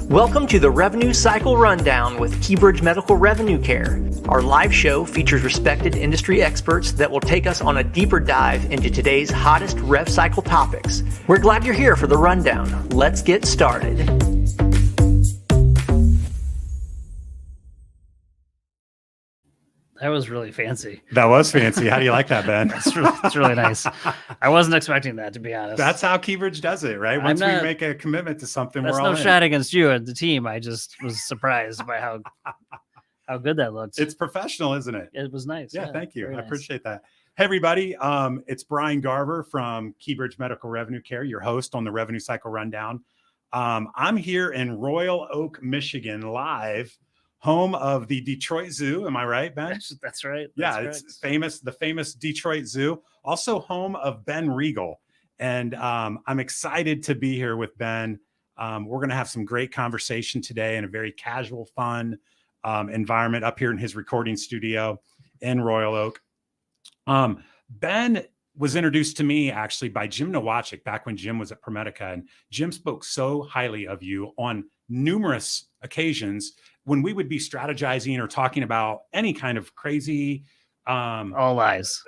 Welcome to the Revenue Cycle Rundown with KeyBridge Medical Revenue Care. Our live show features respected industry experts that will take us on a deeper dive into today's hottest rev cycle topics. We're glad you're here for the rundown. Let's get started. That was really fancy. That was fancy. How do you like that, Ben? It's really nice. I wasn't expecting that, to be honest. That's how KeyBridge does it, right? Once we make a commitment to something, that's we're all no in. shot against you and the team. I just was surprised by how good that looked. It's professional, isn't it? It was nice. Yeah, thank you. I nice. appreciate that. Hey, everybody. It's Brian Garver from KeyBridge Medical Revenue Care, your host on the Revenue Cycle Rundown. I'm here in Royal Oak, Michigan, live, home of the Detroit Zoo. Am I right, Ben? That's right. Yeah, it's famous, the famous Detroit Zoo. Also home of Ben Reigle. And I'm excited to be here with Ben. We're going to have some great conversation today in a very casual, fun environment up here in his recording studio in Royal Oak. Ben was introduced to me actually by Jim Nowacek back when Jim was at ProMedica. And Jim spoke so highly of you on numerous occasions when we would be strategizing or talking about any kind of crazy all lies.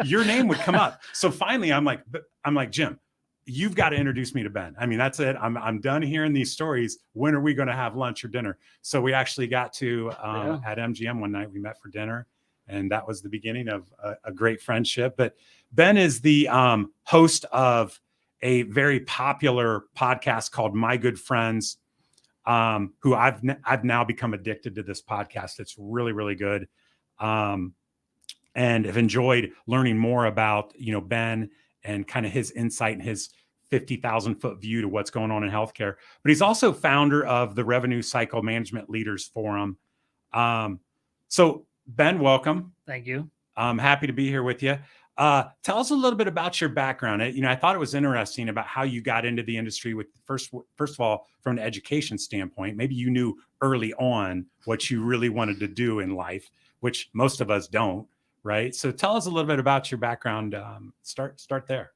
Your name would come up. So finally I'm like, Jim, you've got to introduce me to Ben. I mean, that's it. I'm done hearing these stories. When are we going to have lunch or dinner? So we actually got to at MGM one night, we met for dinner, and that was the beginning of a great friendship. But Ben is the host of a very popular podcast called My Good Friends, who I've now become addicted to this podcast. It's really, really good. And have enjoyed learning more about, Ben and kind of his insight and his 50,000 foot view to what's going on in healthcare. But he's also founder of the Revenue Cycle Management Leaders Forum. So Ben, welcome. Thank you. I'm happy to be here with you. Tell us a little bit about your background. I thought it was interesting about how you got into the industry with first of all, from an education standpoint. Maybe you knew early on what you really wanted to do in life, which most of us don't, right? So tell us a little bit about your background. Start there.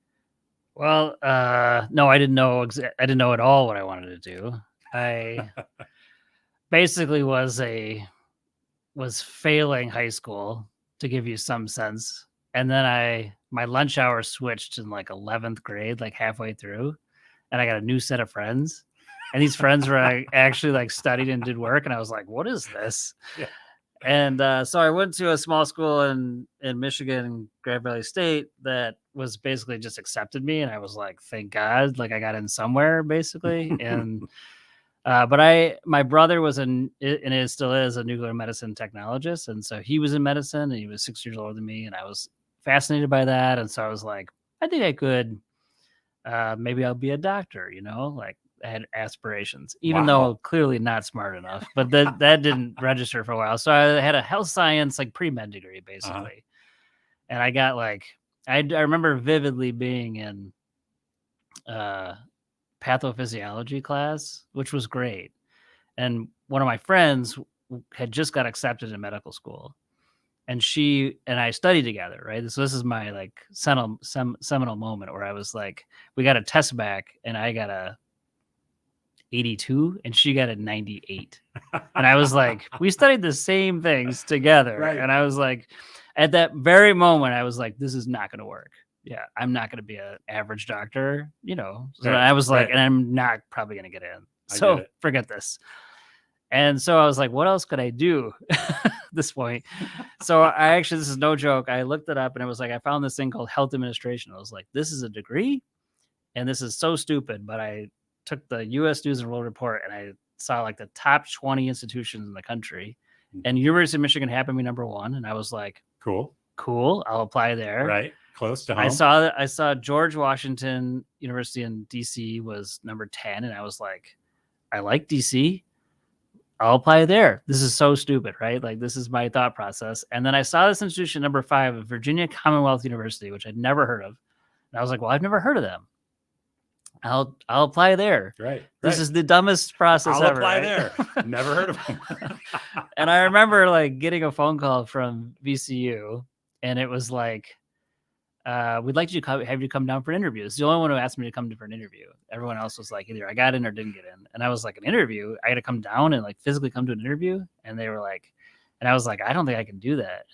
Well, no, I didn't know. I didn't know at all what I wanted to do. I basically was failing high school, to give you some sense. And then my lunch hour switched in like 11th grade, like halfway through, and I got a new set of friends. And these friends were actually like studied and did work. And I was like, what is this? Yeah. And so I went to a small school in Michigan, Grand Valley State, that was basically just accepted me. And I was like, thank God, like I got in somewhere basically. And but my brother was and it still is a nuclear medicine technologist. And so he was in medicine and he was 6 years older than me. And I was fascinated by that. And so I was like, I think I could, maybe I'll be a doctor, like I had aspirations, even though clearly not smart enough, but that didn't register for a while. So I had a health science, like pre-med degree basically. And I got I remember vividly being in, pathophysiology class, which was great. And one of my friends had just got accepted in medical school, and she and I studied together, right? So this is my seminal moment where I was like, we got a test back and I got a 82 and she got a 98. And I was like, we studied the same things together. Right. And I was like, at that very moment, I was like, this is not going to work. Yeah, I'm not going to be an average doctor, So right, I was like, and I'm not probably going to get in. So forget this. And so I was like, what else could I do at this point? So this is no joke. I looked it up and it was like, I found this thing called health administration. I was like, this is a degree and this is so stupid. But I took the U.S. News and World Report and I saw like the top 20 institutions in the country, and University of Michigan happened to be number one. And I was like, cool. I'll apply there. Right. Close to home. I saw George Washington University in DC was number 10. And I was like, I like DC. I'll apply there. This is so stupid, right? Like this is my thought process. And then I saw this institution number 5, Virginia Commonwealth University, which I'd never heard of. And I was like, well, I've never heard of them. I'll apply there. Right. This is the dumbest process ever. I'll apply right? there. Never heard of them. And I remember getting a phone call from VCU, and it was like, we'd like to have you come down for an interview. It's the only one who asked me to come for an interview. Everyone else was like, either I got in or didn't get in. And I was like, an interview? I had to come down and like physically come to an interview? And they were like, and I was like, I don't think I can do that.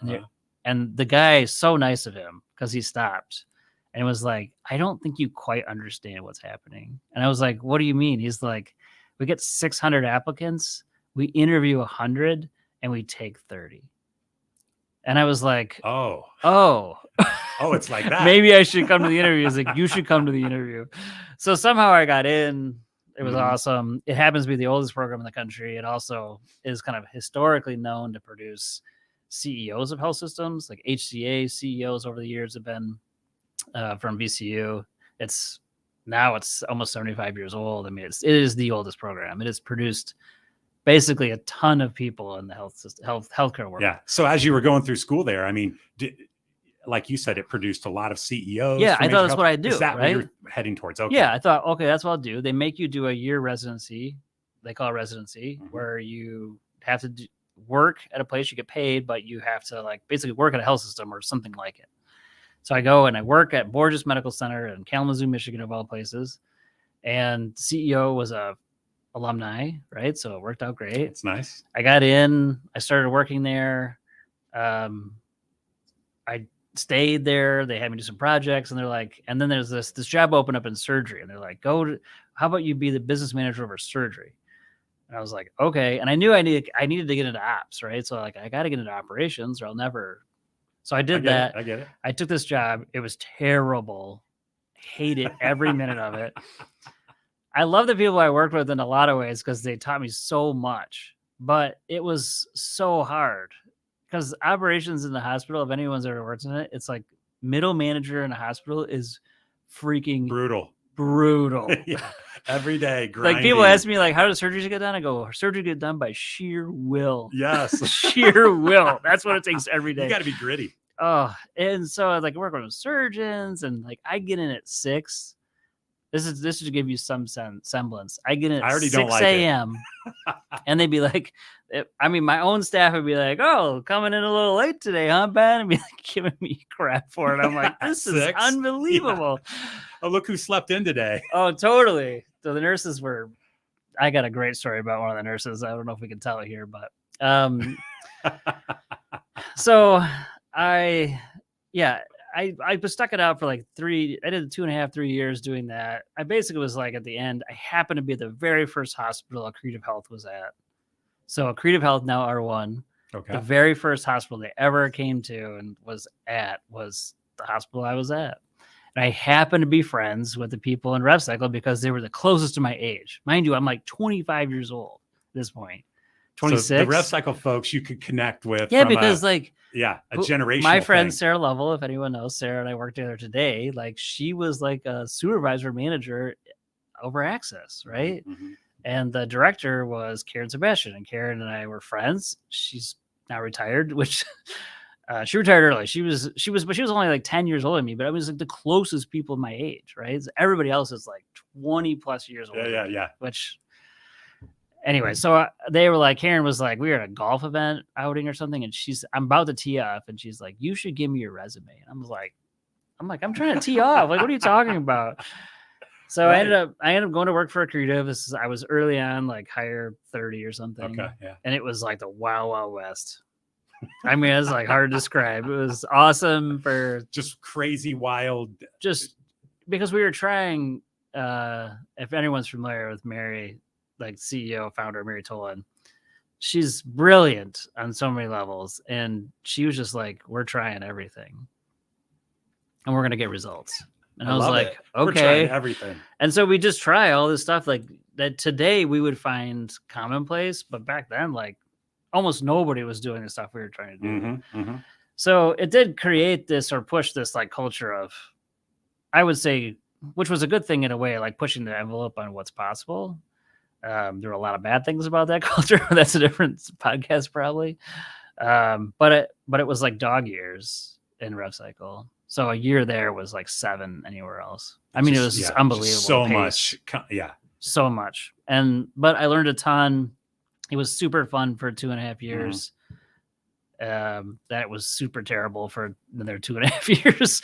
And the guy, so nice of him, because he stopped and was like, I don't think you quite understand what's happening. And I was like, what do you mean? He's like, we get 600 applicants, we interview 100, and we take 30. And I was like, oh, it's like that. Maybe I should come to the interview. He's like, you should come to the interview. So somehow I got in. It was awesome. It happens to be the oldest program in the country. It also is kind of historically known to produce CEOs of health systems, like HCA CEOs over the years have been from VCU. It's almost 75 years old. I mean, it is the oldest program. It has produced basically a ton of people in the healthcare world. Yeah. So as you were going through school there, I mean, like you said, it produced a lot of CEOs. Yeah, I thought that's what I do. Is that right? what you're heading towards? Okay. Yeah, I thought, okay, that's what I'll do. They make you do a year residency. They call it residency, where you have to work at a place you get paid, but you have to like basically work at a health system or something like it. So I go and I work at Borges Medical Center in Kalamazoo, Michigan, of all places. And CEO was a alumni, right? So it worked out great. It's nice. I got in, I started working there. I stayed there. They had me do some projects, and they're like, and then there's this job open up in surgery, and they're like, how about you be the business manager over surgery? And I was like, okay. And I knew I needed to get into ops, right? So like, I got to get into operations or I'll never. So I did that. I get it. I took this job. It was terrible. Hated every minute of it. I love the people I worked with in a lot of ways because they taught me so much, but it was so hard because operations in the hospital, if anyone's ever worked in it, it's like middle manager in a hospital is freaking brutal. Yeah. Every day. Grinding. Like people ask me like, how does surgery get done? I go, surgery get done by sheer will. Yes. Sheer will. That's what it takes every day. You got to be gritty. Oh, and so I like work with surgeons and like I get in at 6. This is to give you some semblance. I get in at 6 a.m. and they'd be like, my own staff would be like, oh, coming in a little late today, huh, Ben? And be like giving me crap for it. I'm like, this is unbelievable. Yeah. Oh, look who slept in today. Oh, totally. So the nurses I got a great story about one of the nurses. I don't know if we can tell it here, but so I was stuck it out for like 3. I did 2.5, 3 years doing that. I basically was like at the end, I happened to be the very first hospital Accretive Health was at. So Accretive Health, now R1, the very first hospital they ever came to and was the hospital I was at. And I happened to be friends with the people in RevCycle because they were the closest to my age. Mind you, I'm like 25 years old at this point. 26. So the RevCycle folks you could connect with. Yeah, because a generational my friend thing. Sarah Lovell, if anyone knows Sarah, and I work together today, like she was like a supervisor manager over Access, right? Mm-hmm. And the director was Karen Sebastian, and Karen and I were friends. She's now retired, which she retired early. She was only like 10 years older than me, but I was like the closest people my age, right? So everybody else is like 20 plus years older. Yeah. Which anyway, so they were like, Karen was like, we were at a golf event outing or something, and I'm about to tee off, and she's like, you should give me your resume. And I'm like, I'm trying to tee off. Like, what are you talking about? So right. I ended up going to work for Accretive. I was early on, like higher 30 or something. Okay, yeah. And it was like the Wild Wild West. I mean, it's like hard to describe. It was awesome for just crazy, wild. Just because we were trying. If anyone's familiar with Mary, like CEO, founder Mary Tolan, she's brilliant on so many levels, and she was just like, "We're trying everything, and we're gonna get results." And I was like, "Okay, we're trying everything." And so we just try all this stuff like that. Today we would find commonplace, but back then, like almost nobody was doing the stuff we were trying to do. Mm-hmm, mm-hmm. So it did create this or push this like culture of, I would say, which was a good thing in a way, like pushing the envelope on what's possible. There were a lot of bad things about that culture. That's a different podcast probably. But it was like dog years in RevCycle. So a year there was like 7 anywhere else. I mean, it was just unbelievable. Just so much. Yeah. So much. But I learned a ton. It was super fun for 2.5 years. That was super terrible for another 2.5 years.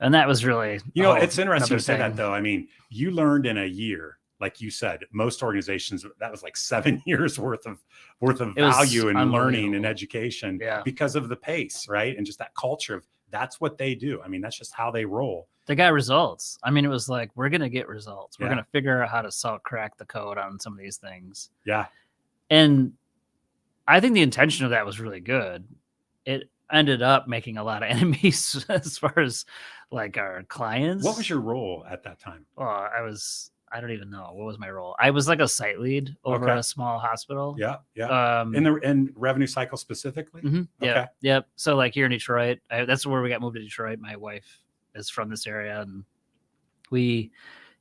And that was really, it's interesting to say thing. that though. I mean, you learned in a year, like you said, most organizations, that was like 7 years worth of value in learning and education because of the pace, right? And just that culture of that's what they do. I mean, that's just how they roll. They got results. I mean, it was like, we're going to get results. We're going to figure out how to crack the code on some of these things. Yeah. And I think the intention of that was really good. It ended up making a lot of enemies as far as like our clients. What was your role at that time? Well, I don't even know. What was my role? I was like a site lead over a small hospital. Yeah. Yeah. In revenue cycle specifically? Mm-hmm. Yeah. Okay. Yep. So like here in Detroit, that's where we got moved to Detroit. My wife is from this area, and I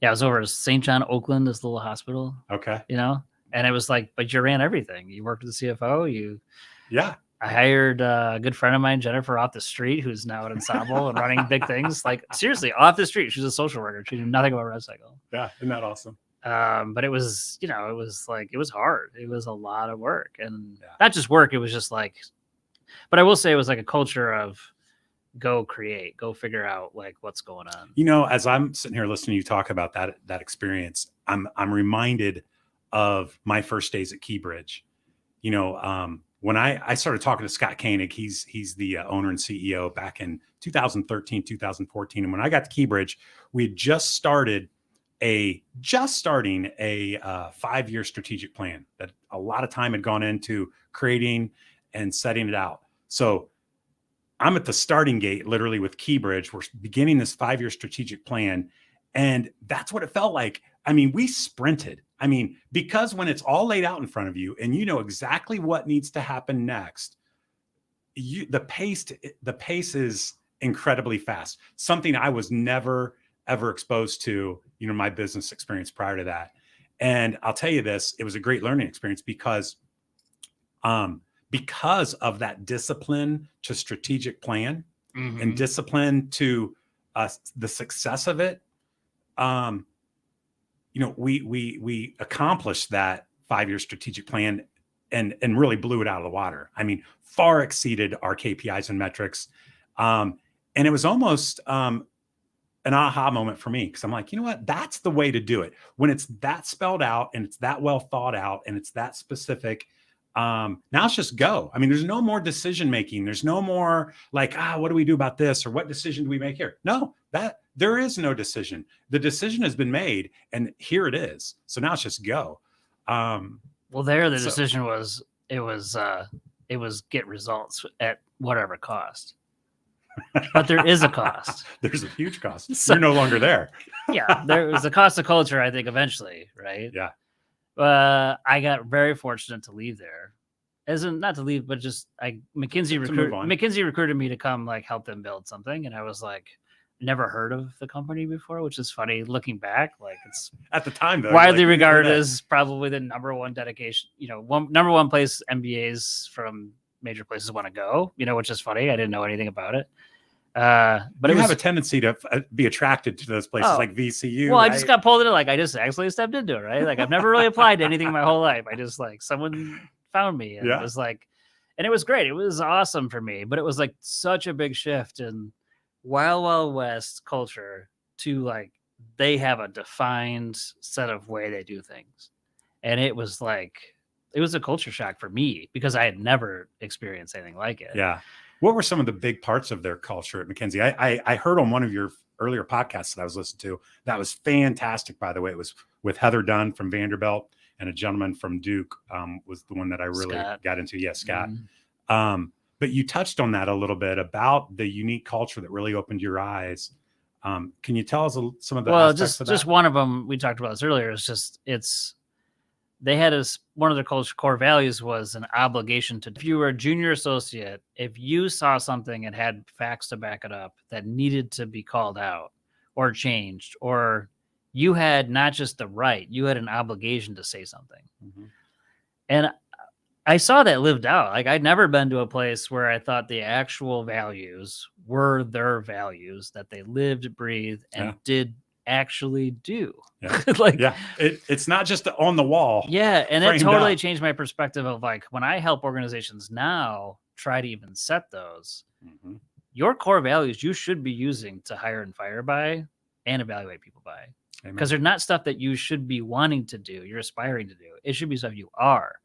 was over at St. John, Oakland, this little hospital. Okay. And it was like, but you ran everything. You worked with the CFO. I hired a good friend of mine, Jennifer, off the street, who's now at Ensemble and running big things. Like seriously, off the street. She's a social worker. She knew nothing about RevCycle. Yeah, isn't that awesome? But it was, it was hard. It was a lot of work, and not just work. It was just like, but I will say it was like a culture of go create, go figure out like what's going on. As I'm sitting here listening to you talk about that experience, I'm reminded of my first days at Keybridge. When I started talking to Scott Koenig, he's the owner and CEO back in 2013, 2014. And when I got to Keybridge, we had just starting a 5-year strategic plan that a lot of time had gone into creating and setting it out. So I'm at the starting gate, literally with Keybridge. We're beginning this 5-year strategic plan. And that's what it felt like. I mean, we sprinted. I mean, because when it's all laid out in front of you and you know exactly what needs to happen next, the pace is incredibly fast. Something I was never, ever exposed to, my business experience prior to that. And I'll tell you this, it was a great learning experience because of that discipline to strategic plan and discipline to the success of it. We accomplished that 5-year strategic plan and really blew it out of the water. I mean, far exceeded our KPIs and metrics. And it was almost an aha moment for me because I'm like, you know what? That's the way to do it. When it's that spelled out and it's that well thought out and it's that specific, now it's just go. I mean, there's no more decision making. There's no more like, what do we do about this? Or what decision do we make here? No, there is no decision. The decision has been made and here it is. So now it's just go. The decision was, it was get results at whatever cost. But there is a cost. There's a huge cost. So, you're no longer there. Yeah. There was a cost of culture, I think, eventually. Right. Yeah. I got very fortunate to leave there. Not to leave, but just McKinsey recruited me to come like help them build something. And I was like, never heard of the company before, which is funny looking back. Like it's at the time though, widely regarded as probably the number one dedication, number one place MBAs from major places want to go, which is funny. I didn't know anything about it. But you have a tendency to be attracted to those places like VCU. Well, right? I just got pulled into I just actually stepped into it, right? Like I've never really applied to anything my whole life. I just someone found me and it was and it was great. It was awesome for me, but it was such a big shift in Wild West culture to they have a defined set of way they do things. And it was it was a culture shock for me because I had never experienced anything like it. Yeah. What were some of the big parts of their culture at McKinsey? I heard on one of your earlier podcasts that I was listening to, that was fantastic, by the way. It was with Heather Dunn from Vanderbilt and a gentleman from Duke was the one that I really got into. Yes, Scott. Mm-hmm. But you touched on that a little bit about the unique culture that really opened your eyes. Can you tell us some of the aspects of that? Just one of them, we talked about this earlier, they had one of their core values was an obligation to, if you were a junior associate, if you saw something and had facts to back it up that needed to be called out or changed, or you had not just the right, you had an obligation to say something. Mm-hmm. And I saw that lived out. I'd never been to a place where I thought the actual values were their values that they lived, breathed, and did actually do. Yeah. It's not just on the wall. Yeah. And it totally changed my perspective of when I help organizations now, try to even set those, Mhm. your core values you should be using to hire and fire by and evaluate people by. Because they're not stuff that you should be wanting to do, you're aspiring to do. It should be stuff you are.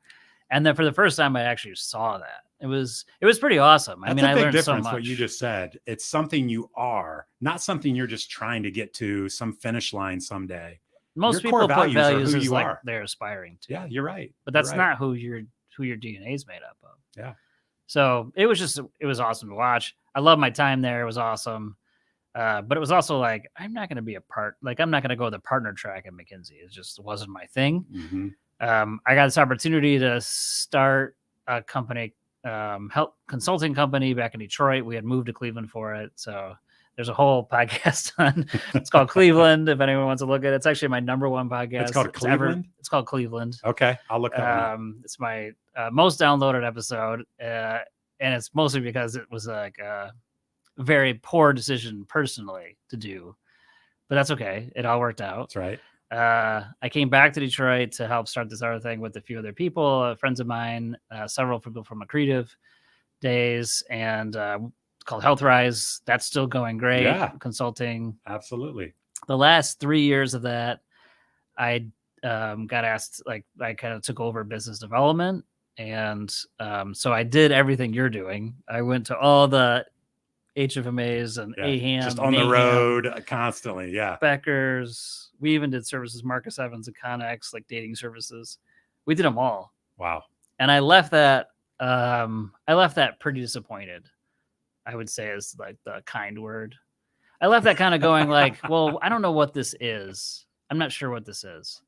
And then for the first time, I actually saw that. It was pretty awesome. That's I mean, a big I learned so difference. much. What you just said, it's something you are, not something you're just trying to get to some finish line someday. Most Your core people put values are values who as you like are. they're aspiring to. Yeah, you're right. But that's You're right. not who your DNA is made up of. Yeah. So it was awesome to watch. I love my time there. It was awesome. But it was also like, I'm not going to be I'm not going to go the partner track at McKinsey. It just wasn't my thing. Mhm. I got this opportunity to start a company, help consulting company back in Detroit. We had moved to Cleveland for it. So there's a whole podcast on, it's called Cleveland. If anyone wants to look at it, it's actually my #1 podcast. It's called Cleveland? It's called Cleveland. Okay, I'll look that one up. It's my most downloaded episode. And it's mostly because it was like a very poor decision personally to do, but that's okay. It all worked out. That's right. I came back to Detroit to help start this other thing with a few other people, friends of mine, several people from Accretive days, and called Health Rise. That's still going great. Yeah. Consulting. Absolutely. The last 3 years of that, I got asked, like, I kind of took over business development. And so I did everything you're doing. I went to all the HFMAs and AHAM. Just on the road constantly. Yeah. Beckers. We even did services, Marcus Evans and Connex, like dating services. We did them all. Wow. And I left that pretty disappointed, I would say, is like the kind word. I left that kind of going like, well, I don't know what this is. I'm not sure what this is.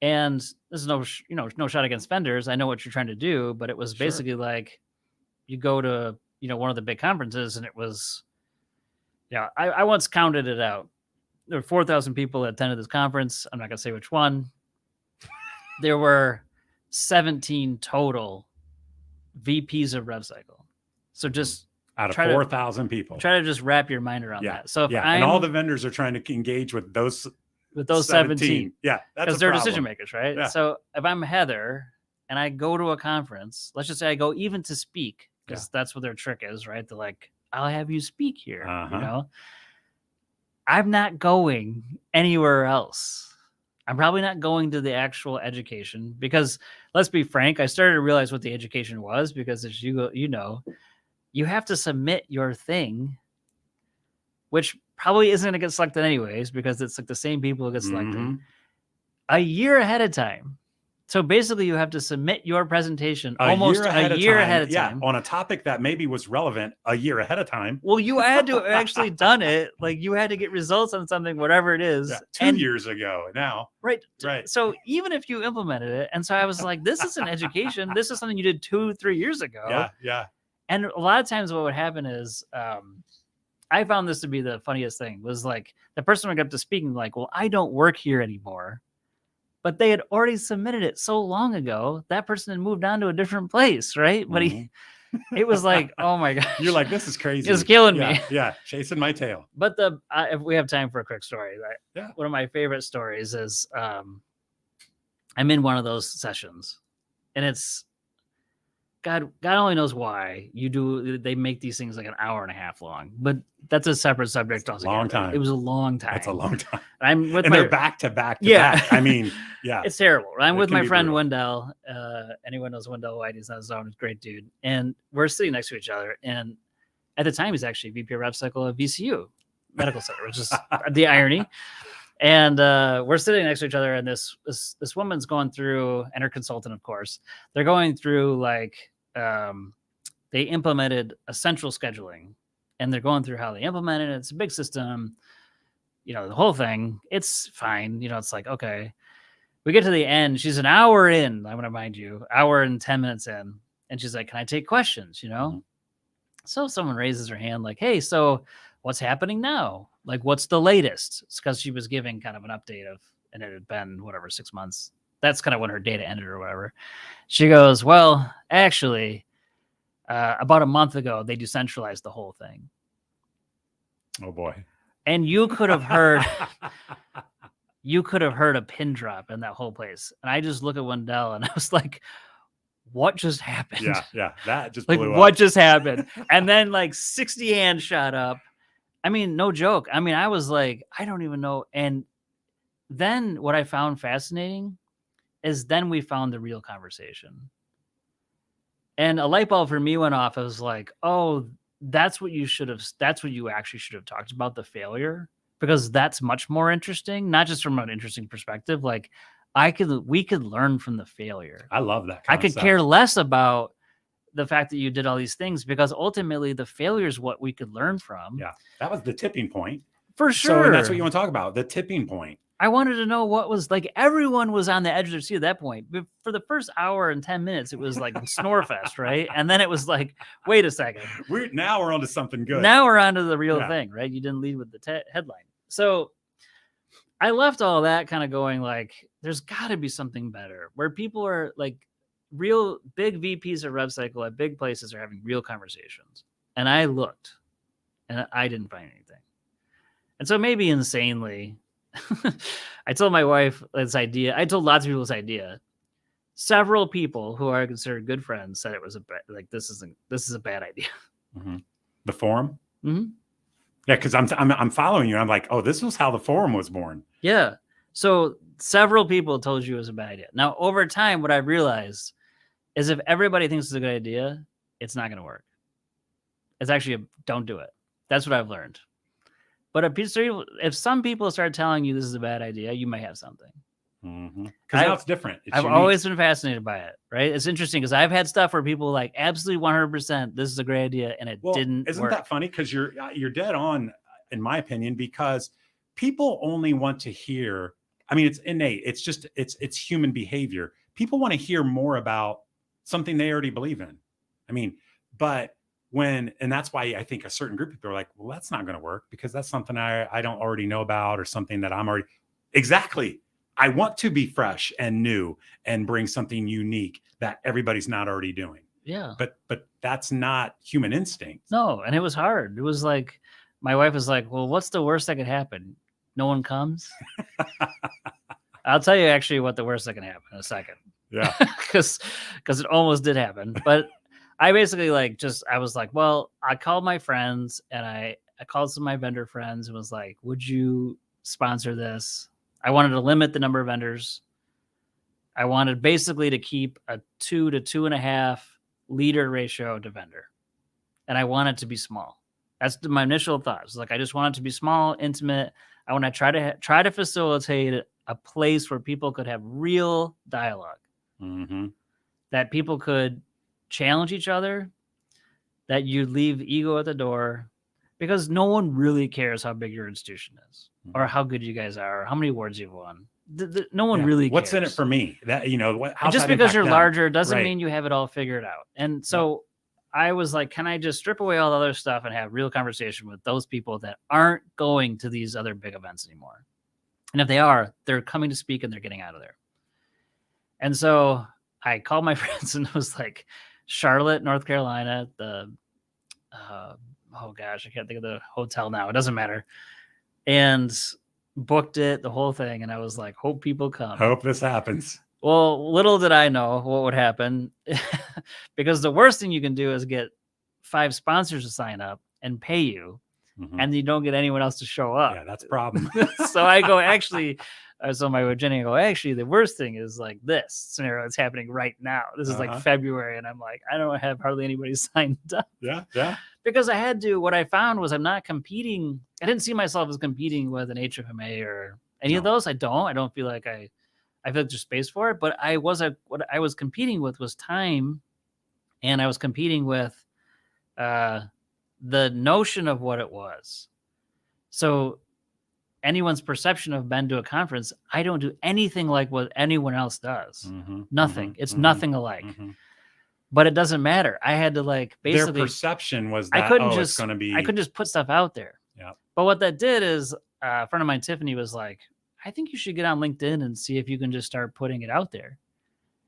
And this is no shot against vendors. I know what you're trying to do, but it was basically like you go to, one of the big conferences, and it was, I once counted it out. There were 4,000 people that attended this conference. I'm not going to say which one. There were 17 total VPs of RevCycle. So just out of 4,000 people. Try to just wrap your mind around that. So and all the vendors are trying to engage with those 17. Yeah, that's because they're decision makers, right? Yeah. So if I'm Heather and I go to a conference, let's just say I go even to speak, because that's what their trick is, right? They're like, I'll have you speak here. I'm not going anywhere else. I'm probably not going to the actual education, because let's be frank, I started to realize what the education was, because as you have to submit your thing, which probably isn't going to get selected anyways, because it's like the same people who get selected a year ahead of time. So basically you have to submit your presentation almost a year ahead of time. On a topic that maybe was relevant a year ahead of time. Well, you had to have actually done it. Like, you had to get results on something, whatever it is. 2 years ago now. Right. So even if you implemented it, and so I was like, this is an education. This is something you did 2-3 years ago. Yeah. And a lot of times what would happen is, I found this to be the funniest thing, was like the person would get up to speaking like, well, I don't work here anymore. But they had already submitted it so long ago. That person had moved on to a different place, right? But it was like, oh my God. You're like, this is crazy. It's killing me. Yeah, chasing my tail. But if we have time for a quick story, right? One of my favorite stories is I'm in one of those sessions, and it's God only knows why they make these things like an hour and a half long, but that's a separate subject. Long time. It was a long time. That's a long time. They're back to back to back. I mean, yeah, it's terrible. I'm with my friend Wendell. Anyone knows Wendell White? He's on his own. He's a great dude. And we're sitting next to each other. And at the time, he's actually VP of RevCycle at VCU Medical Center, which is the irony. And we're sitting next to each other, and this woman's going through, and her consultant, of course, they're going through like, they implemented a central scheduling, and they're going through how they implemented it. It's a big system, the whole thing. It's fine. It's like, okay, we get to the end. She's an hour in. I'm going to mind you, hour and 10 minutes in. And she's like, can I take questions? So someone raises her hand like, hey, so what's happening now? Like, what's the latest? It's because she was giving kind of an update and it had been 6 months. That's kind of when her data ended or whatever. She goes, well, actually, about a month ago, they decentralized the whole thing. Oh boy. And you could have heard a pin drop in that whole place. And I just look at Wendell and I was like, what just happened? Yeah. That just Like, blew what up. just happened? And then like 60 hands shot up. I mean, no joke. I mean, I was like, I don't even know. And then what I found fascinating is then we found the real conversation. And a light bulb for me went off. I was like, oh, that's what you actually should have talked about, the failure, because that's much more interesting, not just from an interesting perspective. Like we could learn from the failure. I love that I concept. could care less about the fact that you did all these things, because ultimately the failure is what we could learn from. Yeah. That was the tipping point. For sure. So and that's what you want to talk about, the tipping point. I wanted to know what was like, everyone was on the edge of their seat at that point. But for the first hour and 10 minutes, it was like Snorefest, right? And then it was like, wait a second. We're on to something good. Now we're on to the real thing, right? You didn't lead with the headline. So I left all that kind of going like, there's got to be something better, where people are like, real big VPs of RevCycle at big places are having real conversations. And I looked and I didn't find anything. And so maybe insanely, I told my wife this idea. I told lots of people this idea. Several people who are considered good friends said it was this is a bad idea. Mm-hmm. The forum? Mm-hmm. Yeah, because I'm following you. I'm like, oh, this was how the forum was born. Yeah. So several people told you it was a bad idea. Now, over time, what I've realized is if everybody thinks it's a good idea, it's not going to work. It's actually don't do it. That's what I've learned. But if some people start telling you this is a bad idea, you might have something. Because now it's different. I've always been fascinated by it, right? It's interesting because I've had stuff where people like absolutely 100%, this is a great idea, and it didn't Isn't work. that funny? Because you're dead on, in my opinion, because people only want to hear. I mean, it's innate. It's just it's human behavior. People want to hear more about something they already believe in. I mean, but and that's why I think a certain group of people are like, well, that's not going to work because that's something I don't already know about, or something that I'm already. Exactly. I want to be fresh and new and bring something unique that everybody's not already doing. Yeah. But that's not human instinct. No. And it was hard. It was like, my wife was like, well, what's the worst that could happen? No one comes. I'll tell you actually what the worst that can happen in a second. Yeah. Because it almost did happen. But I basically I was like, well, I called my friends and I called some of my vendor friends and was like, would you sponsor this? I wanted to limit the number of vendors. I wanted basically to keep a 2 to 2.5 leader ratio to vendor. And I want it to be small. That's my initial thoughts. Like, I just want it to be small, intimate. I want to try to facilitate a place where people could have real dialogue, that people could challenge each other, that you leave ego at the door, because no one really cares how big your institution is or how good you guys are, or how many awards you've won. No one really cares. What's in it for me? That, just because you're larger doesn't mean you have it all figured out. And so I was like, can I just strip away all the other stuff and have real conversation with those people that aren't going to these other big events anymore? And if they are, they're coming to speak and they're getting out of there. And so I called my friends and it was like Charlotte, North Carolina, oh gosh, I can't think of the hotel now. It doesn't matter. And booked it, the whole thing. And I was like, hope people come. Hope this happens. Well, little did I know what would happen, because the worst thing you can do is get 5 sponsors to sign up and pay you, and you don't get anyone else to show up. Yeah, that's a problem. So I go, actually, so my wife Jenny, I go, actually, the worst thing is like this scenario that's happening right now. This is like February, and I'm like, I don't have hardly anybody signed up. Yeah. Because I had to. What I found was I'm not competing. I didn't see myself as competing with an HFMA or any of those. I don't feel like I feel like there's space for it. But what I was competing with was time, and I was competing with the notion of what it was. So anyone's perception of been to a conference, I don't do anything like what anyone else does. Nothing. It's nothing alike. But it doesn't matter. I had to basically, their perception was that it's going to be. I couldn't just put stuff out there. Yeah. But what that did is a friend of mine, Tiffany, was like, I think you should get on LinkedIn and see if you can just start putting it out there.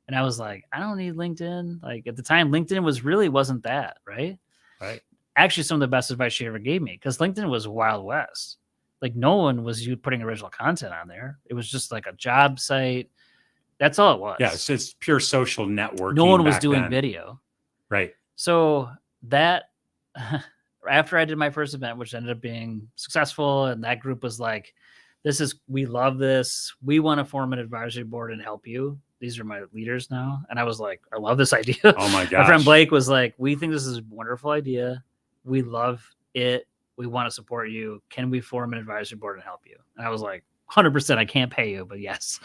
And I was like, I don't need LinkedIn. Like, at the time, LinkedIn wasn't that, right? Right. Actually, some of the best advice she ever gave me, because LinkedIn was Wild West. Like, no one was putting original content on there. It was just like a job site. That's all it was. Yeah, it's just pure social networking. No one was back doing then. video. Right. So that after I did my first event, which ended up being successful, and that group was like, we love this. We want to form an advisory board and help you. These are my leaders now. And I was like, I love this idea. Oh my gosh. My friend Blake was like, we think this is a wonderful idea. We love it. We want to support you. Can we form an advisory board and help you? And I was like, 100%, I can't pay you, but yes.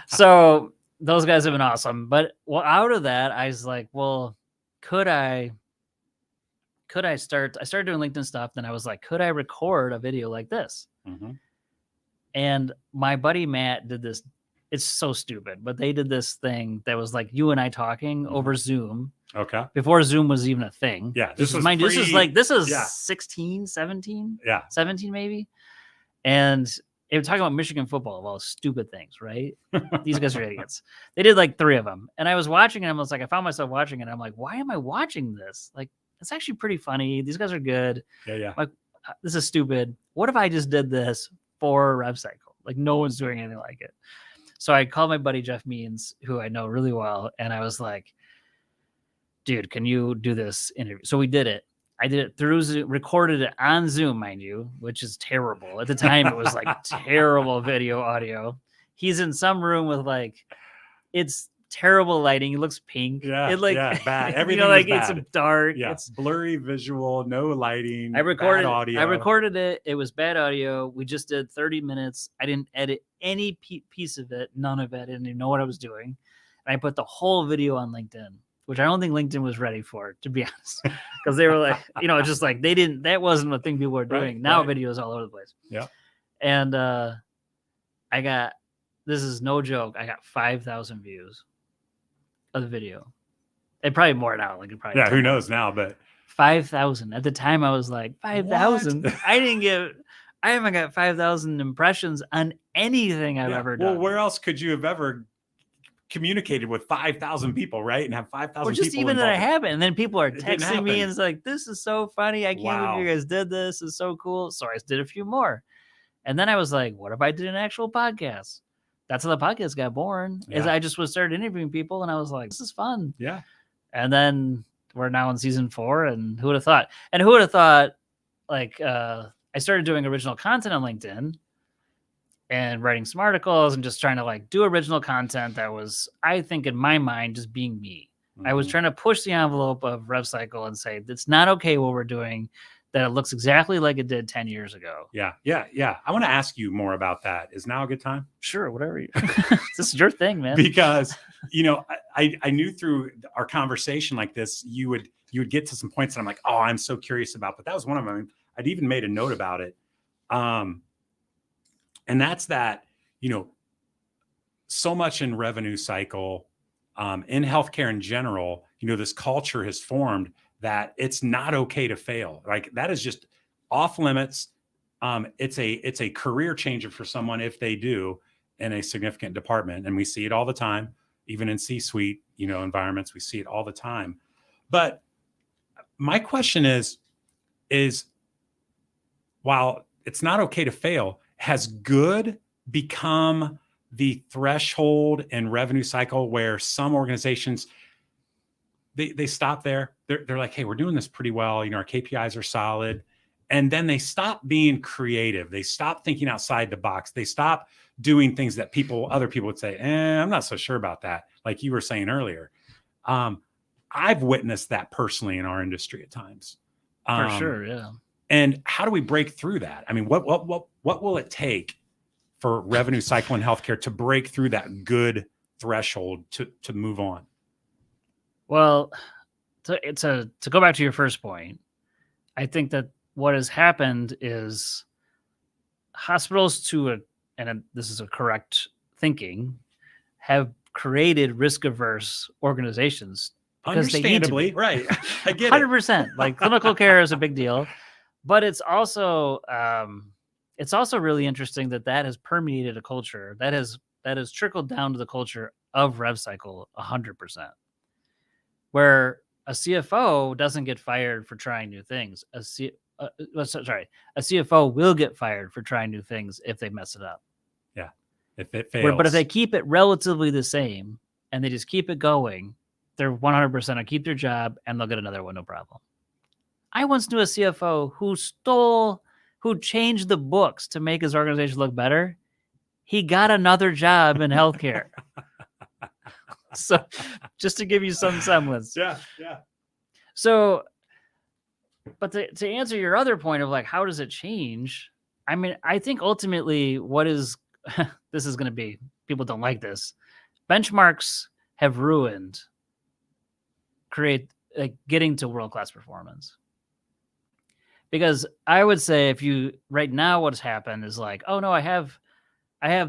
So those guys have been awesome. But out of that, I was like, well, could I start? I started doing LinkedIn stuff. Then I was like, could I record a video like this? Mm-hmm. And my buddy Matt did this. It's so stupid, but they did this thing that was like you and I talking over Zoom. Okay. Before Zoom was even a thing. Yeah. This is 16, 17. Yeah. 17 maybe. And they were talking about Michigan football of all stupid things, right? These guys are idiots. They did like 3 of them. And I was watching and I was like, I found myself watching it. I'm like, why am I watching this? Like, it's actually pretty funny. These guys are good. Yeah. Like, this is stupid. What if I just did this for RevCycle? Like, no one's doing anything like it. So I called my buddy Jeff Means, who I know really well, and I was like, dude, can you do this interview? So we did it. I did it through Zoom, recorded it on Zoom, mind you, which is terrible. At the time, it was like terrible video audio. He's in some room with like, it's terrible lighting. It looks pink. Yeah, bad. Everything like bad. It's dark. Yeah, it's blurry visual, no lighting. bad audio. I recorded it. It was bad audio. We just did 30 minutes. I didn't edit any piece of it. None of it. I didn't even know what I was doing. And I put the whole video on LinkedIn, which I don't think LinkedIn was ready for, to be honest, because they were like, just like that wasn't a thing people were doing. Right, now right. videos all over the place. Yeah. And this is no joke, I got 5,000 views of the video. And probably more now. Like who knows now, but 5,000. At the time I was like, 5,000. I haven't got 5,000 impressions on anything I've ever done. Well, where else could you have ever communicated with 5,000 people, right? And have 5,000 or just people even involved. that I haven't. And then people are It didn't texting me happen. and it's like, this is so funny. I can't believe you guys did this. It's so cool. So I did a few more. And then I was like, what if I did an actual podcast? That's how the podcast got born. Is I just started interviewing people and I was like, this is fun. Yeah. And then we're now in season 4, and who would have thought? And who would have thought, like, I started doing original content on LinkedIn and writing some articles and just trying to like do original content that was, I think in my mind, just being me. Mm-hmm. I was trying to push the envelope of RevCycle and say, it's not okay what we're doing, that it looks exactly like it did 10 years ago. Yeah. I want to ask you more about that. Is now a good time? Sure, whatever. This is your thing, man. Because, I knew through our conversation like this, you would get to some points that I'm like, oh, I'm so curious about, but that was one of them. I'd even made a note about it. And that's that, so much in revenue cycle, in healthcare in general, this culture has formed that it's not okay to fail. Like that is just off limits. It's a career changer for someone if they do in a significant department. And we see it all the time, even in C-suite, environments, we see it all the time. But my question is while it's not okay to fail, has good become the threshold in revenue cycle where some organizations, they stop there. They're like, hey, we're doing this pretty well. Our KPIs are solid. And then they stop being creative. They stop thinking outside the box. They stop doing things that other people would say, I'm not so sure about that. Like you were saying earlier. I've witnessed that personally in our industry at times. For sure. Yeah. And how do we break through that? I mean, what will it take for revenue cycle in healthcare to break through that good threshold to move on? Well, to go back to your first point, I think that what has happened is hospitals and this is a correct thinking, have created risk-averse organizations because they need to be. Right? I get 100%. Like clinical care is a big deal, but it's also really interesting that has permeated a culture that has trickled down to the culture of RevCycle 100%, where a CFO doesn't get fired for trying new things. A CFO will get fired for trying new things if they mess it up. If it fails. But if they keep it relatively the same and they just keep it going, they're 100% to keep their job and they'll get another one, no problem. I once knew a CFO who changed the books to make his organization look better. He got another job in healthcare. So just to give you some semblance. Yeah. So, but to answer your other point of like, how does it change? I mean, I think ultimately this is going to be, people don't like this. Benchmarks have ruined getting to world-class performance. Because I would say right now what's happened is like, oh no, I have,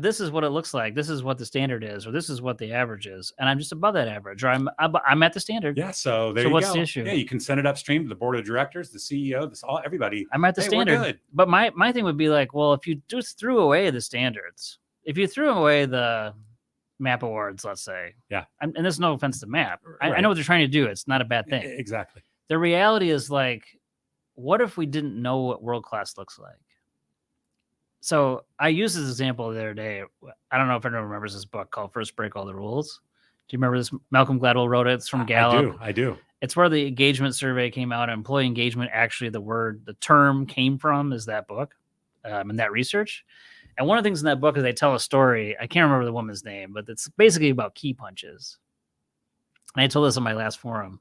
this is what it looks like. This is what the standard is, or this is what the average is. And I'm just above that average, or I'm at the standard. Yeah. So you what's go. The issue? Yeah. You can send it upstream to the board of directors, the CEO, everybody. I'm at the standard. We're good. But my thing would be like, well, if you just threw away the standards, if you threw away the MAP awards, let's say. Yeah. And there's no offense to MAP. Right. I know what they're trying to do. It's not a bad thing. Exactly. The reality is like, what if we didn't know what world-class looks like? So I used this example the other day. I don't know if anyone remembers this book called First Break All the Rules. Do you remember this? Malcolm Gladwell wrote it. It's from Gallup. I do. It's where the engagement survey came out. Employee engagement, actually, the term came from is that book and that research. And one of the things in that book is they tell a story. I can't remember the woman's name, but it's basically about key punches. And I told this on my last forum.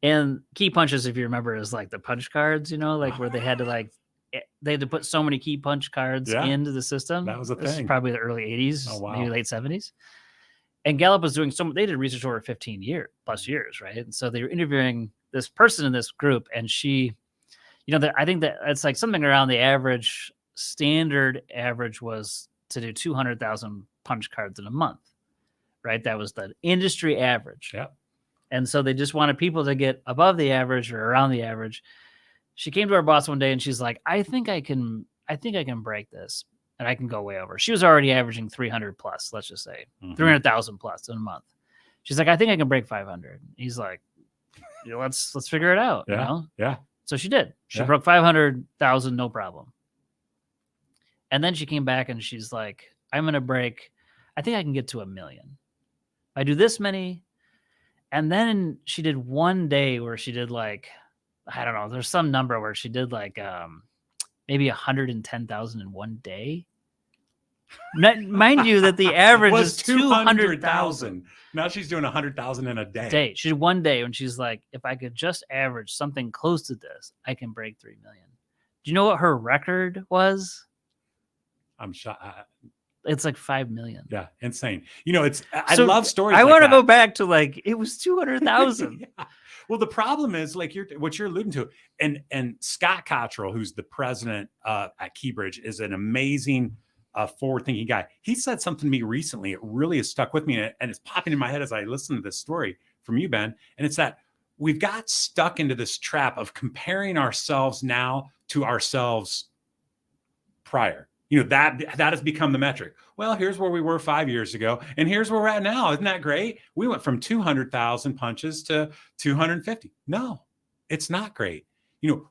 And key punches, if you remember, is like the punch cards, like where they had to put so many key punch cards into the system. That was a thing. This is probably the early 80s, maybe late 70s. And Gallup was doing they did research over 15 plus years, right? And so they were interviewing this person in this group, and she, I think that it's like something around the standard average was to do 200,000 punch cards in a month, right? That was the industry average. Yeah. And so they just wanted people to get above the average or around the average. She came to our boss one day and she's like, I think I can break this and I can go way over. She was already averaging 300 plus, let's just say 300,000 plus in a month. She's like, I think I can break 500. He's like, let's figure it out. Yeah. Yeah. So she did. She broke 500,000, no problem. And then she came back and she's like, I think I can get to 1 million. I do this many. And then she did one day where she did like, I don't know, there's some number where she did like maybe 110,000 in one day. Mind you that the average is 200,000. Now she's doing 100,000 in a day. She did one day when she's like, if I could just average something close to this, I can break 3 million. Do you know what her record was? I'm shocked. It's like 5 million. Yeah, insane. I love stories. I want to go back to like it was 200,000. Yeah. Well, the problem is like what you're alluding to, and Scott Cottrell, who's the president at Keybridge, is an amazing forward-thinking guy. He said something to me recently. It really has stuck with me, and it's popping in my head as I listen to this story from you, Ben. And it's that we've got stuck into this trap of comparing ourselves now to ourselves prior. That has become the metric. Well, here's where we were 5 years ago, and here's where we're at now. Isn't that great? We went from 200,000 punches to 250. No, it's not great.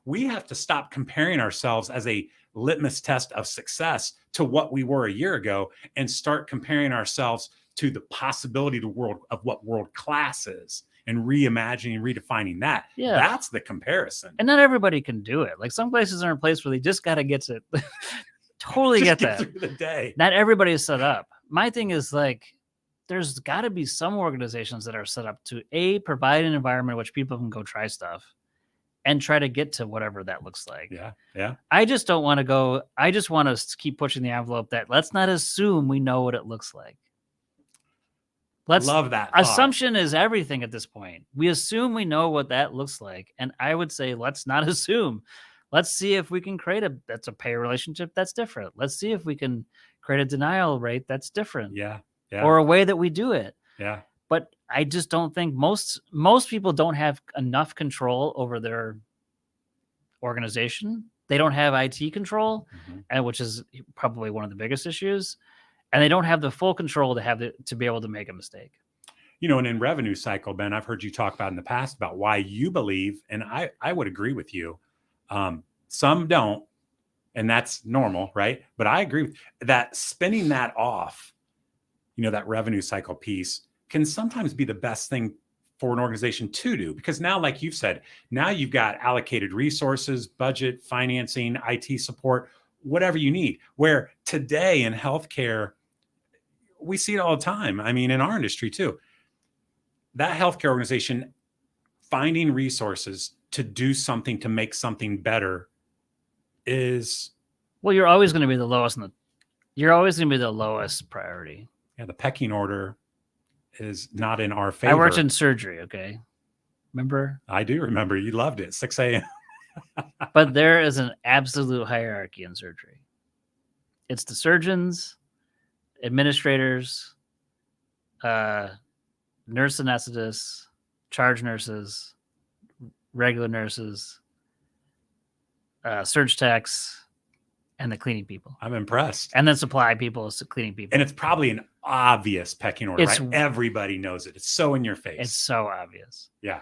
We have to stop comparing ourselves as a litmus test of success to what we were a year ago and start comparing ourselves to the possibility of what world class is and reimagining, redefining that. Yeah. That's the comparison. And not everybody can do it. Like some places are in a place where they just got to get to totally Just get get that. through the day. Not everybody is set up. My thing is like, there's got to be some organizations that are set up to provide an environment in which people can go try stuff and try to get to whatever that looks like. Yeah. Yeah. I just don't want to go. I just want to keep pushing the envelope that let's not assume we know what it looks like. Love that thought. Assumption is everything at this point. We assume we know what that looks like. And I would say, let's not assume. Let's see if we can create that's a pay relationship that's different. Let's see if we can create a denial rate that's different. Yeah. Yeah. Or a way that we do it. Yeah. But I just don't think most people don't have enough control over their organization. They don't have IT control, and which is probably one of the biggest issues. And they don't have the full control to be able to make a mistake. And in revenue cycle, Ben, I've heard you talk about in the past about why you believe, and I would agree with you. Some don't, and that's normal, right? But I agree with that. Spinning that off, that revenue cycle piece can sometimes be the best thing for an organization to do, because now, like you've said, now you've got allocated resources, budget, financing, IT support, whatever you need. Where today in healthcare, we see it all the time. I mean, in our industry too, that healthcare organization finding resources to do something, to make something better is, well, you're always going to be the lowest you're always going to be the lowest priority. yeah, the pecking order is not in our favor. I worked in surgery. Okay. Remember? I do remember. You loved it. 6 a.m. But there is an absolute hierarchy in surgery. It's the surgeons, administrators, nurse anesthetists, charge nurses, regular nurses, surge techs, and the cleaning people. I'm impressed. And then supply people, cleaning people. And it's probably an obvious pecking order, It's- right? Everybody knows it. It's so in your face. It's so obvious. Yeah.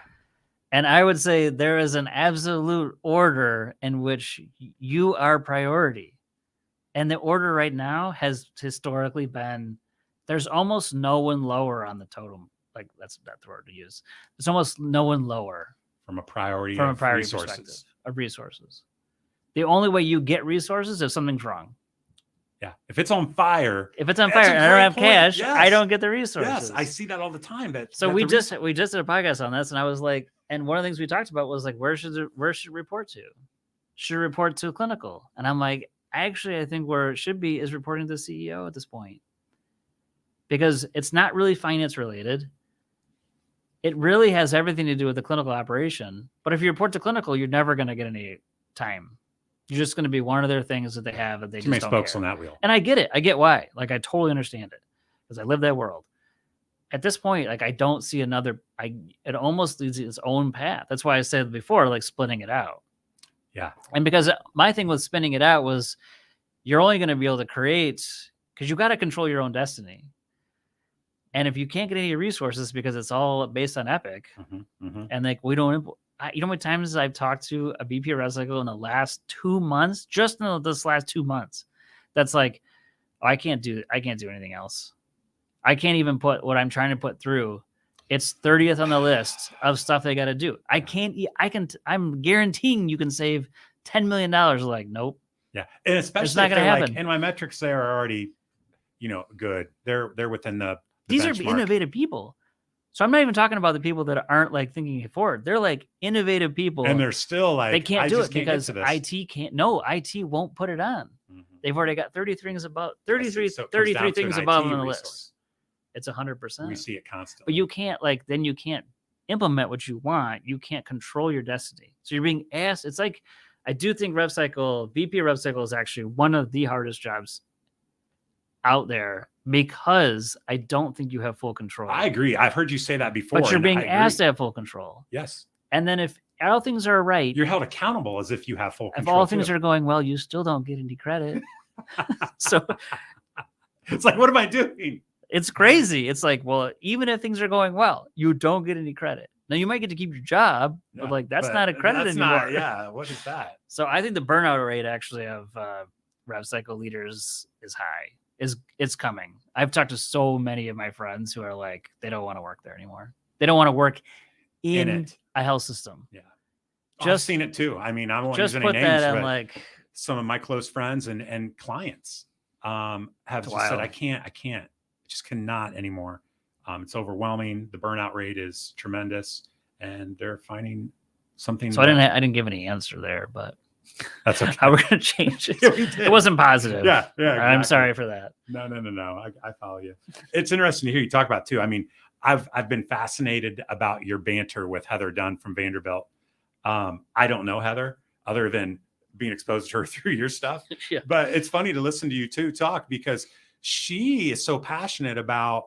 And I would say there is an absolute order in which you are priority. And the order right now has historically been, there's almost no one lower on the totem. Like that's the word to use. There's almost no one lower From a priority from a of priority resources. perspective of resources. The only way you get resources is something's wrong. Yeah. If it's on fire. If it's on That's fire a and I don't great have point. cash, Yes. I don't get the resources. Yes, I see that all the time. So that we the just did a podcast on this, and I was like, and one of the things we talked about was like, where should it report to? Should it report to clinical? And I'm like, I think where it should be is reporting to the CEO at this point, because it's not really finance related. It really has everything to do with the clinical operation. But if you report to clinical, you're never going to get any time. You're just going to be one of their things that they have that they too just many don't spokes care. on that wheel. And I get it. I get why. Like, I totally understand it because I live that world. At this point, like, I don't see another. It almost leads its own path. That's why I said before, like, splitting it out. Yeah. And because my thing with spinning it out was, you're only going to be able to create, because you got to control your own destiny. And if you can't get any resources because it's all based on Epic, and like we don't, you know how many times I've talked to a VP of RevCycle in the last 2 months, just in this last 2 months, that's like, oh, I can't do anything else. I can't even put what I'm trying to put through. It's 30th on the list of stuff they got to do. I'm guaranteeing you can save $10 million. Like, nope. Yeah. And especially it's not if going to they're happen. like, and my metrics there are already, good. They're within the These benchmark. are innovative people. So I'm not even talking about the people that aren't like thinking forward. They're like innovative people. And they're still like, they can't do it because get to this. IT can't. No, IT won't put it on. They've already got 33 things above 33 So it comes down to things an above IT on the resource. list. It's 100%. We see it constantly. But you can't then you can't implement what you want. You can't control your destiny. So you're being asked. It's like, I do think RevCycle, VP of RevCycle is actually one of the hardest jobs out there, because I don't think you have full control. I agree. I've heard you say that before. But you're and being I asked to agree. have full control. Yes. And then if all things are right, You're held accountable as if you have full if control. all things too. are going well, you still don't get any credit. So It's like, what am I doing? it's crazy. It's like, well, even if things are going well, you don't get any credit. Now you might get to keep your job, Yeah, but like that's but not a credit that's anymore. not- yeah. What is that? So I think the burnout rate actually of RevCycle leaders is high. It's coming. I've talked to so many of my friends who are like, they don't want to work there anymore. They don't want to work in it. a health system. Yeah. I've Just- seen it too. I mean, I won't Just use put any names, that on but like, some of my close friends and clients have just said, wild. I can't, just cannot anymore. It's overwhelming. The burnout rate is tremendous, and they're finding something. so I didn't give any answer there, but That's okay. how we're gonna change it. Yeah, we did. It wasn't positive. Yeah. I'm exactly. sorry for that. No. I follow you. It's interesting to hear you talk about too. I mean, I've been fascinated about your banter with Heather Dunn from Vanderbilt. I don't know Heather other than being exposed to her through your stuff. Yeah. But it's funny to listen to you two talk, because she is so passionate about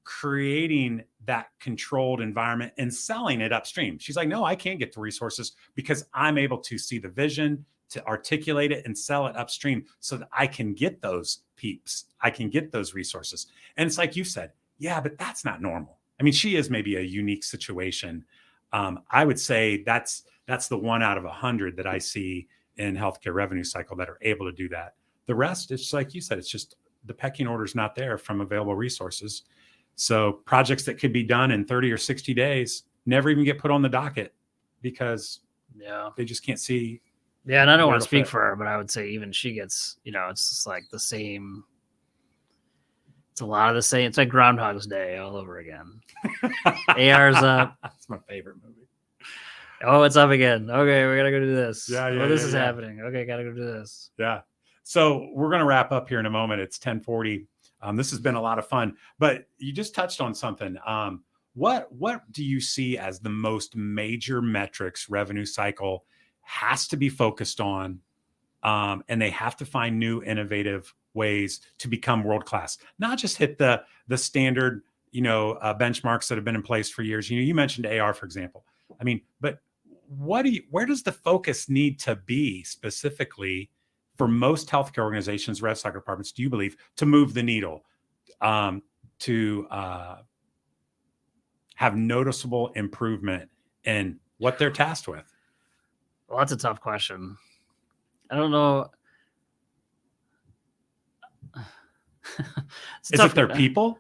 creating that controlled environment and selling it upstream. She's like, no, I can't get the resources because I'm able to see the vision, to articulate it and sell it upstream so that I can get those peeps. I can get those resources. And it's like you said, yeah, but that's not normal. I mean, she is maybe a unique situation. I would say that's the 1 out of 100 that I see in healthcare revenue cycle that are able to do that. The rest, it's like you said, it's just the pecking order is not there from available resources. So projects that could be done in 30 or 60 days never even get put on the docket because they just can't see. Yeah, and I don't want to speak for her, but I would say even she gets, it's just like the same. It's a lot of the same. It's like Groundhog's Day all over again. AR's up. That's my favorite movie. Oh, it's up again. Okay, we got to go do this. Yeah, this is happening. Okay, got to go do this. Yeah. So we're going to wrap up here in a moment. It's 10:40. This has been a lot of fun, but you just touched on something. What do you see as the most major metrics revenue cycle has to be focused on, and they have to find new innovative ways to become world-class, not just hit the standard, benchmarks that have been in place for years. You mentioned AR, for example. I mean, but where does the focus need to be specifically for most healthcare organizations, rev cycle departments, do you believe, to move the needle, to have noticeable improvement in what they're tasked with? Well, that's a tough question. I don't know. Is it their people?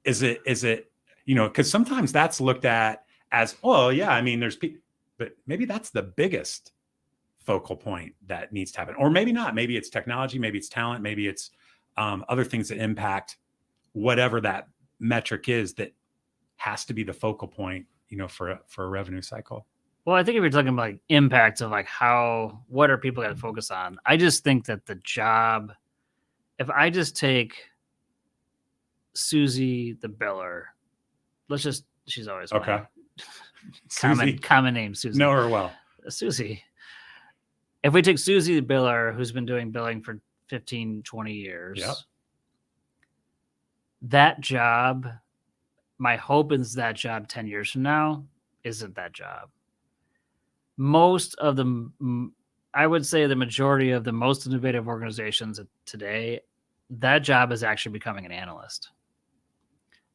Is it, because sometimes that's looked at as, oh yeah, I mean, there's people, but maybe that's the biggest focal point that needs to happen. Or maybe not. Maybe it's technology, maybe it's talent, maybe it's other things that impact whatever that metric is that has to be the focal point, for a revenue cycle. Well, I think if you're talking about like impact of like what are people going to focus on? I just think that the job, if I just take Susie the biller, she's always okay. Common name, Susie. Know her well. Susie. If we take Susie the biller, who's been doing billing for 15, 20 years, yep. That job, my hope is that job 10 years from now isn't that job. I would say the majority of the most innovative organizations today, that job is actually becoming an analyst.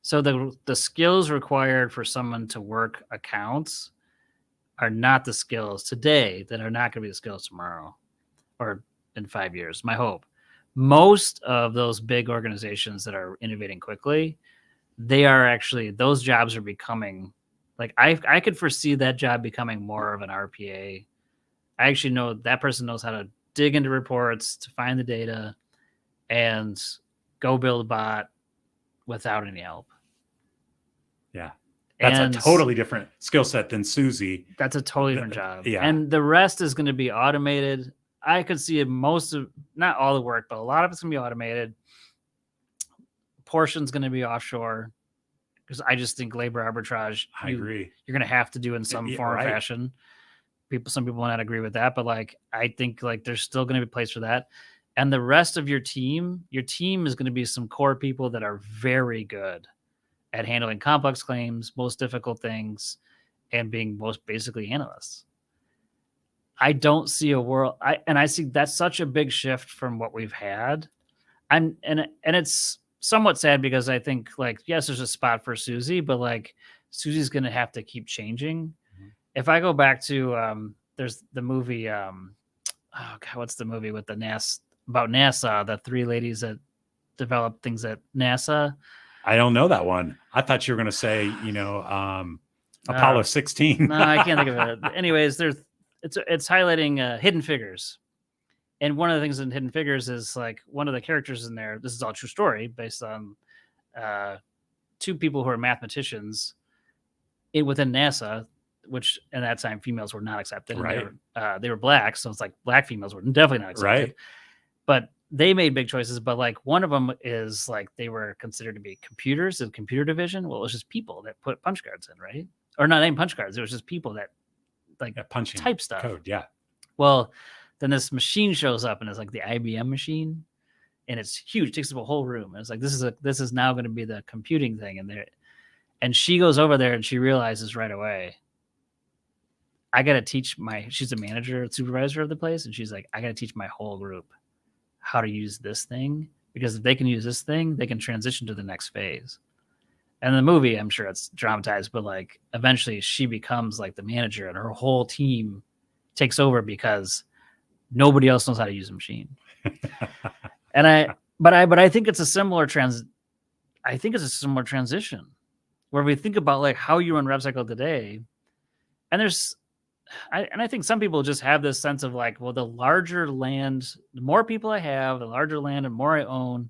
So the skills required for someone to work accounts are not the skills today that are not going to be the skills tomorrow or in 5 years, my hope. Most of those big organizations that are innovating quickly, those jobs are becoming, like I could foresee that job becoming more of an RPA. I actually know that person knows how to dig into reports to find the data and go build a bot without any help. Yeah. That's a totally different skill set than Susie. That's a totally different job. Yeah. And the rest is going to be automated. I could see not all the work, but a lot of it's going to be automated. Portion's going to be offshore because I just think labor arbitrage. I agree. You're going to have to do in some form or fashion. Some people will not agree with that, but like I think like there's still going to be a place for that. And the rest of your team is going to be some core people that are very good at handling complex claims, most difficult things, and being most basically analysts. I don't see a world. I see that's such a big shift from what we've had. And it's somewhat sad because I think like, yes, there's a spot for Susie, but like Susie's going to have to keep changing. Mm-hmm. If I go back to, there's the movie, what's the movie with about NASA, the three ladies that developed things at NASA. I don't know that one. I thought you were going to say, Apollo 16. No, I can't think of it. Anyways, it's highlighting Hidden Figures. And one of the things in Hidden Figures is like one of the characters in there, this is all true story based on two people who are mathematicians within NASA, which at that time females were not accepted. Right. They were black. So it's like black females were definitely not accepted. Right. But they made big choices. But like one of them is like they were considered to be computers, the computer division. Well, it was just people that put punch cards in, right? Or not even punch cards. It was just people that like punching type stuff. Code, yeah. Well, then this machine shows up and it's like the IBM machine, and it's huge. It takes up a whole room. And it's like this is now going to be the computing thing in there. And she goes over there and she realizes right away, I got to teach she's a manager, supervisor of the place, and she's like, I got to teach my whole group how to use this thing, because if they can use this thing, they can transition to the next phase. And the movie, I'm sure it's dramatized, but like eventually she becomes like the manager and her whole team takes over because Nobody else knows how to use a machine. But I think it's a similar I think it's a similar transition where we think about like how you run RevCycle today. And I think some people just have this sense of like, well, the larger land, the more people I have, the larger land and more I own,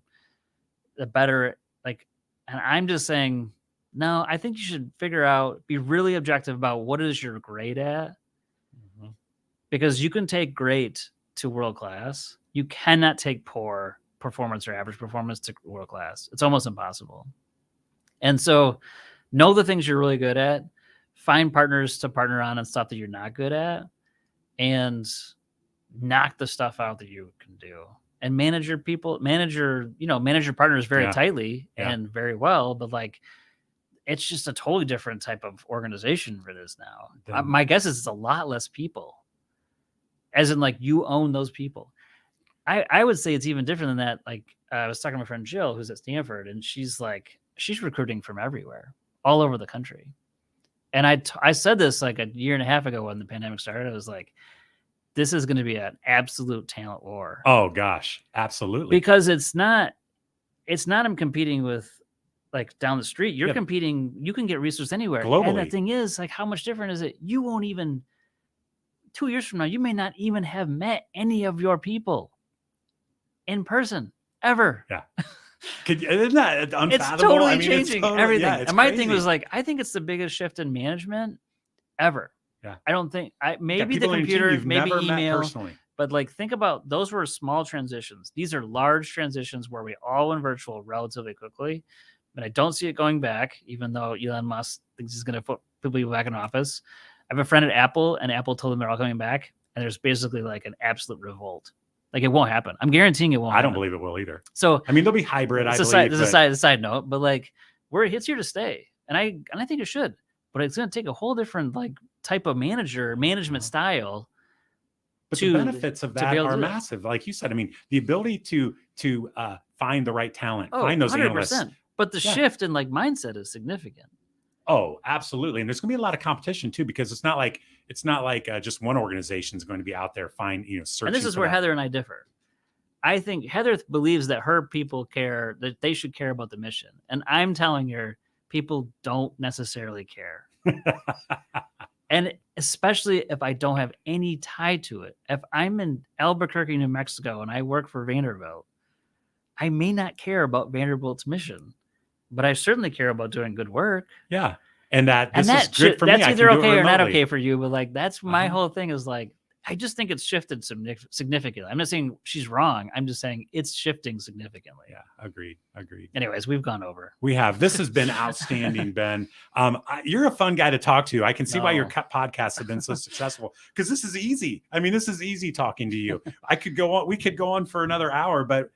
the better. Like, and I'm just saying, no, I think you should be really objective about what it is you're great at. Because you can take great to world class. You cannot take poor performance or average performance to world class. It's almost impossible. And so know the things you're really good at, find partners to partner on and stuff that you're not good at, and knock the stuff out that you can do. And manage your partners very tightly and very well, but like it's just a totally different type of organization for this now. My guess is it's a lot less people. As in like you own those people. I would say it's even different than that. Like I was talking to my friend Jill, who's at Stanford, and she's recruiting from everywhere, all over the country. And I said this like a year and a half ago when the pandemic started. I was like, this is going to be an absolute talent war. Oh gosh, absolutely. Because it's not I'm competing with like down the street. You're competing, you can get resources anywhere. Globally. And the thing is, like, how much different is it? You won't even 2 years from now, you may not even have met any of your people in person ever. Yeah. Isn't that unfathomable? It's totally changing everything. Yeah, and my thing was like, I think it's the biggest shift in management ever. Yeah. I don't think maybe the computer, maybe email, personally. but like think about those were small transitions. These are large transitions where we all went virtual relatively quickly. But I don't see it going back, even though Elon Musk thinks he's going to put people back in office. I have a friend at Apple, and Apple told them they're all coming back, and there's basically like an absolute revolt. Like it won't happen. I'm guaranteeing it won't. I don't believe it will either. So I mean, they'll be hybrid. I believe. There's a side note, but like it's here to stay, and I think it should. But it's going to take a whole different like type of management style. But the benefits of that are massive, like you said. I mean, the ability to find the right talent, find those 100%. Analysts. But the shift in like mindset is significant. Oh, absolutely. And there's going to be a lot of competition too, because it's not like just one organization is going to be out there searching. And this is where Heather and I differ. I think Heather believes that her people care, that they should care about the mission. And I'm telling her people don't necessarily care. And especially if I don't have any tie to it. If I'm in Albuquerque, New Mexico, and I work for Vanderbilt, I may not care about Vanderbilt's mission. But I certainly care about doing good work. Yeah. And this is good for me. That's either okay or not okay for you. But like, that's my whole thing is like, I just think it's shifted significantly. I'm not saying she's wrong. I'm just saying it's shifting significantly. Yeah. Agreed. Anyways, we've gone over. We have. This has been outstanding, Ben. You're a fun guy to talk to. I can see why your podcasts have been so successful, because this is easy. I mean, this is easy talking to you. We could go on for another hour, but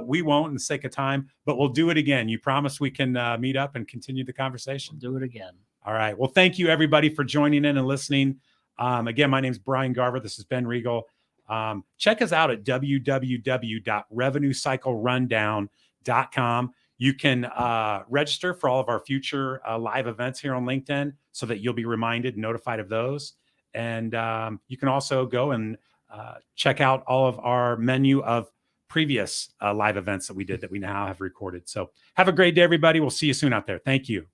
we won't in the sake of time, but we'll do it again. You promise we can meet up and continue the conversation. We'll do it again. All right. Well, thank you everybody for joining in and listening. Again, my name is Brian Garver. This is Ben Reigle. Check us out at www.revenuecyclerundown.com. You can register for all of our future live events here on LinkedIn so that you'll be reminded and notified of those. And you can also go and check out all of our menu of previous live events that we did that we now have recorded. So have a great day, everybody. We'll see you soon out there. Thank you.